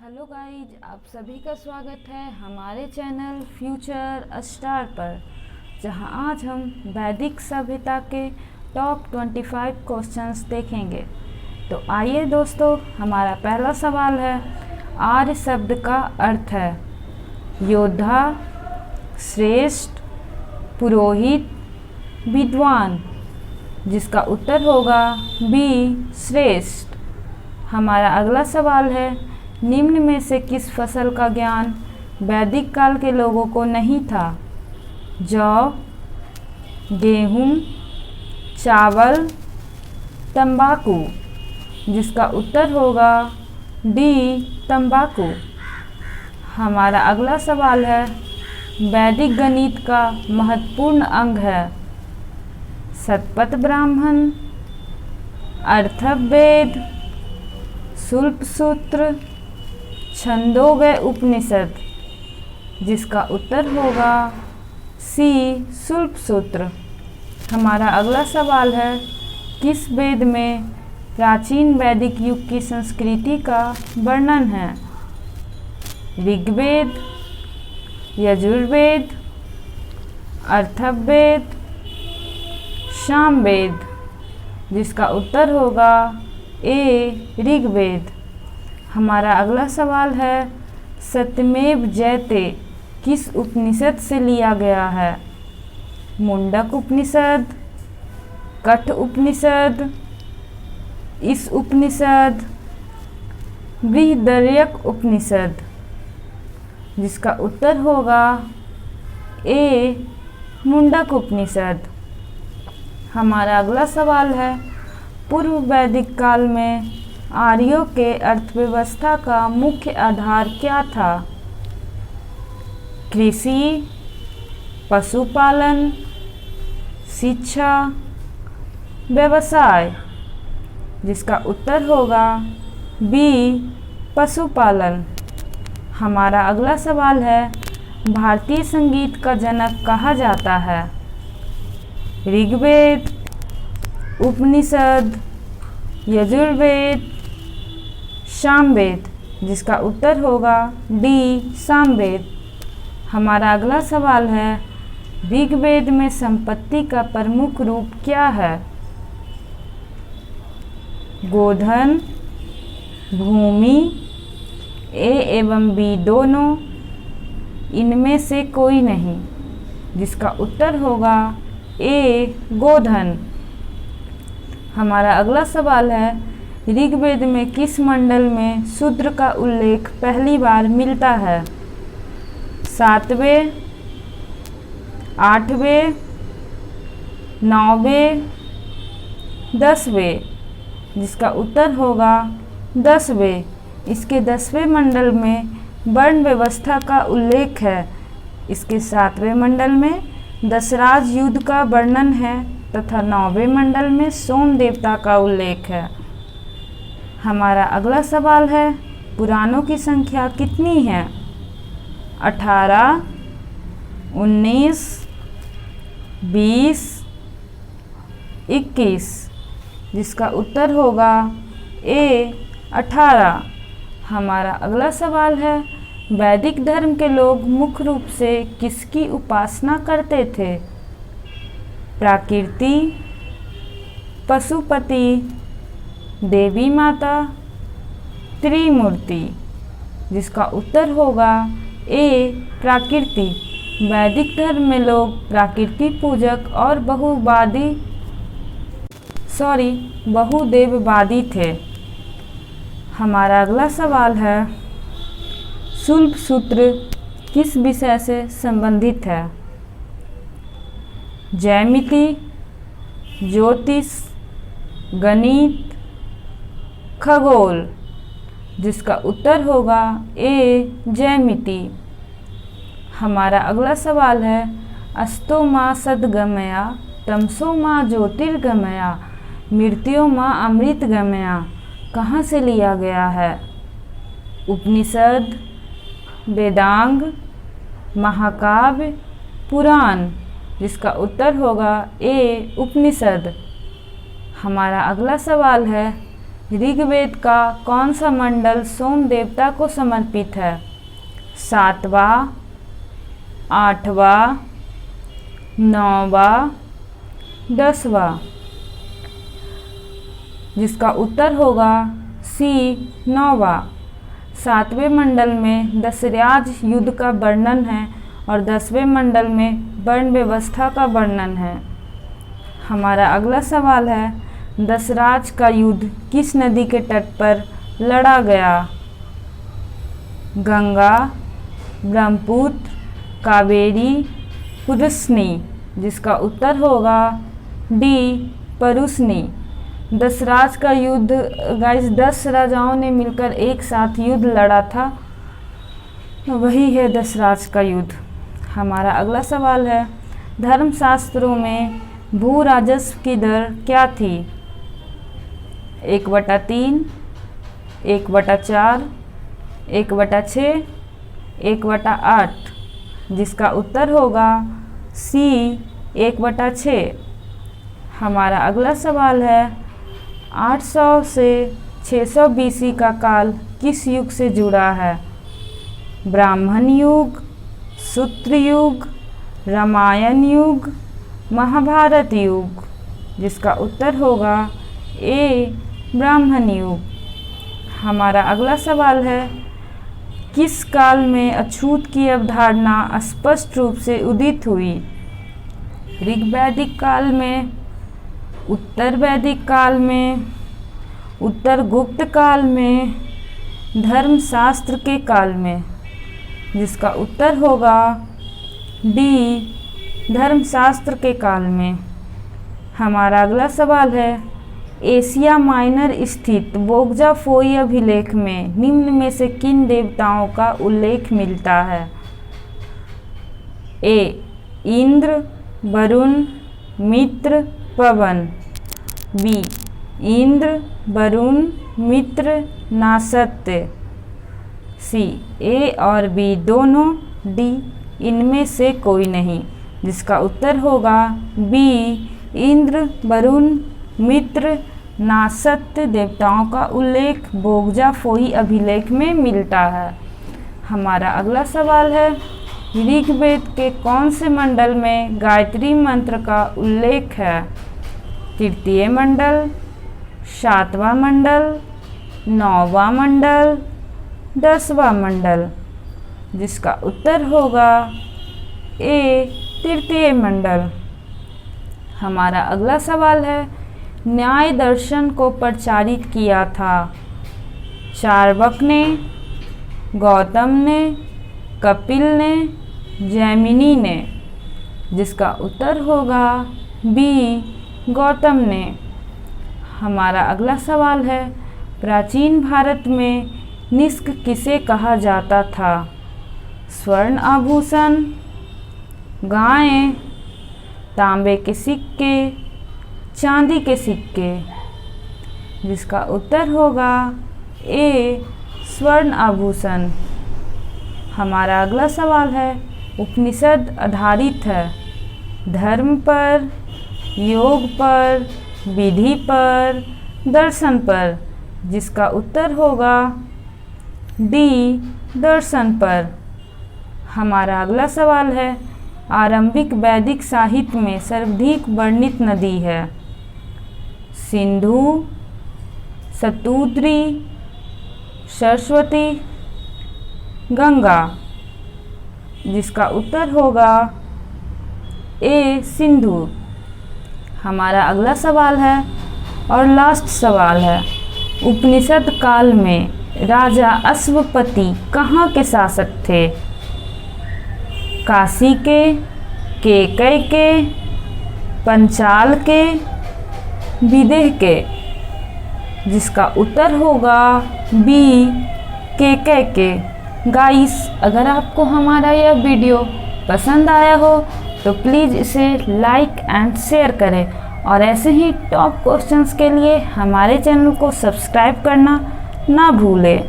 Hello guys, आप सभी का स्वागत है हमारे चैनल फ्यूचर स्टार पर, जहां आज हम वैदिक सभ्यता के टॉप 25 क्वेश्चंस देखेंगे। तो आइए दोस्तों, हमारा पहला सवाल है, आर्य शब्द का अर्थ है योद्धा, श्रेष्ठ, पुरोहित, विद्वान, जिसका उत्तर होगा बी श्रेष्ठ। हमारा अगला सवाल है, निम्न में से किस फसल का ज्ञान वैदिक काल के लोगों को नहीं था? जौ, गेहूं, चावल, तंबाकू, जिसका उत्तर होगा डी तंबाकू। हमारा अगला सवाल है, वैदिक गणित का महत्वपूर्ण अंग है शतपथ ब्राह्मण, अथर्ववेद, शुल्ब सूत्र, छंदोग्य उपनिषद, जिसका उत्तर होगा सी शुल्ब सूत्र। हमारा अगला सवाल है, किस वेद में प्राचीन वैदिक युग की संस्कृति का वर्णन है? ऋग्वेद, यजुर्वेद, अथर्ववेद, सामवेद, जिसका उत्तर होगा ए ऋग्वेद। हमारा अगला सवाल है, सत्यमेव जयते किस उपनिषद से लिया गया है? मुंडक उपनिषद, कठ उपनिषद, इस उपनिषद, बृहदारण्यक उपनिषद, जिसका उत्तर होगा ए मुंडक उपनिषद। हमारा अगला सवाल है, पूर्व वैदिक काल में आर्यों के अर्थव्यवस्था का मुख्य आधार क्या था? कृषि, पशुपालन, शिक्षा, व्यवसाय, जिसका उत्तर होगा बी पशुपालन। हमारा अगला सवाल है, भारतीय संगीत का जनक कहा जाता है? ऋग्वेद, उपनिषद, यजुर्वेद, सामवेद, जिसका उत्तर होगा डी सामवेद। हमारा अगला सवाल है, ऋग्वेद में संपत्ति का प्रमुख रूप क्या है? गोधन, भूमि, ए एवं बी दोनों, इनमें से कोई नहीं, जिसका उत्तर होगा ए गोधन। हमारा अगला सवाल है, ऋग्वेद में किस मंडल में शूद्र का उल्लेख पहली बार मिलता है? 7वें, 8वें, 9वें, 10वें, जिसका उत्तर होगा 10वें। इसके 10वें मंडल में वर्ण व्यवस्था का उल्लेख है। इसके 7वें मंडल में दशराज युद्ध का वर्णन है तथा 9वें मंडल में सोम देवता का उल्लेख है। हमारा अगला सवाल है, पुराणों की संख्या कितनी है? 18, 19, 20, 21, जिसका उत्तर होगा ए 18। हमारा अगला सवाल है, वैदिक धर्म के लोग मुख्य रूप से किसकी उपासना करते थे? प्रकृति, पशुपति, देवी माता, त्रिमूर्ति, जिसका उत्तर होगा ए प्रकृति। वैदिक धर्म में लोग प्रकृति पूजक और बहुदेववादी थे। हमारा अगला सवाल है, शुल्ब सूत्र किस विषय से संबंधित है? ज्यामिति, ज्योतिष, गणित, खगोल, जिसका उत्तर होगा ए ज्यामिति। हमारा अगला सवाल है, अस्तो माँ सद्गमया, तमसो माँ ज्योतिर्गमया, मृत्यो माँ अमृतगमया, कहाँ से लिया गया है? उपनिषद, वेदांग, महाकाव्य, पुराण, जिसका उत्तर होगा ए उपनिषद। हमारा अगला सवाल है, ऋग्वेद का कौन सा मंडल सोम देवता को समर्पित है? 7वां, 8वां, 9वां, 10वां? जिसका उत्तर होगा सी 9वां। 7वें मंडल में दशराज युद्ध का वर्णन है और 10वें मंडल में वर्ण व्यवस्था का वर्णन है। हमारा अगला सवाल है, दशराज का युद्ध किस नदी के तट पर लड़ा गया? गंगा, ब्रह्मपुत्र, कावेरी, पुरुषनी? जिसका उत्तर होगा डी परुशनी। दशराज का युद्ध गाइस 10 राजाओं ने मिलकर एक साथ युद्ध लड़ा था, वही है दशराज का युद्ध। हमारा अगला सवाल है, धर्मशास्त्रों में भू राजस्व की दर क्या थी? 1/3, 1/4, 1/6, 1/8? जिसका उत्तर होगा सी 1/6। हमारा अगला सवाल है, 800 से 600 BC का काल किस युग से जुड़ा है? ब्राह्मण युग, सूत्र युग, रामायण युग, महाभारत युग? जिसका उत्तर होगा ए ब्राह्मण युग। हमारा अगला सवाल है, किस काल में अछूत की अवधारणा स्पष्ट रूप से उदित हुई? ऋग्वैदिक काल में, उत्तर वैदिक काल में, उत्तर गुप्त काल में, धर्मशास्त्र के काल में? जिसका उत्तर होगा डी धर्मशास्त्र के काल में। हमारा अगला सवाल है, एशिया माइनर स्थित बोगजा फोई अभिलेख में निम्न में से किन देवताओं का उल्लेख मिलता है? ए इंद्र, वरुण, मित्र, पवन? बी इंद्र, वरुण, मित्र, नासत्य? सी ए और बी दोनों? डी इनमें से कोई नहीं? जिसका उत्तर होगा बी इंद्र, वरुण, मित्र, नासत्य देवताओं का उल्लेख बोगजा फोई अभिलेख में मिलता है। हमारा अगला सवाल है, ऋग्वेद के कौन से मंडल में गायत्री मंत्र का उल्लेख है? 3य मंडल, 7वां मंडल, 9वां मंडल, 10वां मंडल? जिसका उत्तर होगा ए 3य मंडल। हमारा अगला सवाल है, न्याय दर्शन को प्रचारित किया था? चार्वाक ने, गौतम ने, कपिल ने, जैमिनी ने? जिसका उत्तर होगा बी गौतम ने। हमारा अगला सवाल है, प्राचीन भारत में निष्क किसे कहा जाता था? स्वर्ण आभूषण, गायें, तांबे के सिक्के, चांदी के सिक्के? जिसका उत्तर होगा ए स्वर्ण आभूषण। हमारा अगला सवाल है, उपनिषद आधारित है धर्म पर, योग पर, विधि पर, दर्शन पर? जिसका उत्तर होगा डी दर्शन पर। हमारा अगला सवाल है, आरंभिक वैदिक साहित्य में सर्वाधिक वर्णित नदी है? सिंधु, शतद्री, सरस्वती, गंगा? जिसका उत्तर होगा ए सिंधु। हमारा अगला सवाल है और लास्ट सवाल है, उपनिषद काल में राजा अश्वपति कहाँ के शासक थे? काशी के, केकय के, पंचाल के, विदेह के? जिसका उत्तर होगा बी केकय के। गाइस, अगर आपको हमारा यह वीडियो पसंद आया हो तो प्लीज़ इसे लाइक एंड शेयर करें और ऐसे ही टॉप क्वेश्चंस के लिए हमारे चैनल को सब्सक्राइब करना ना भूलें।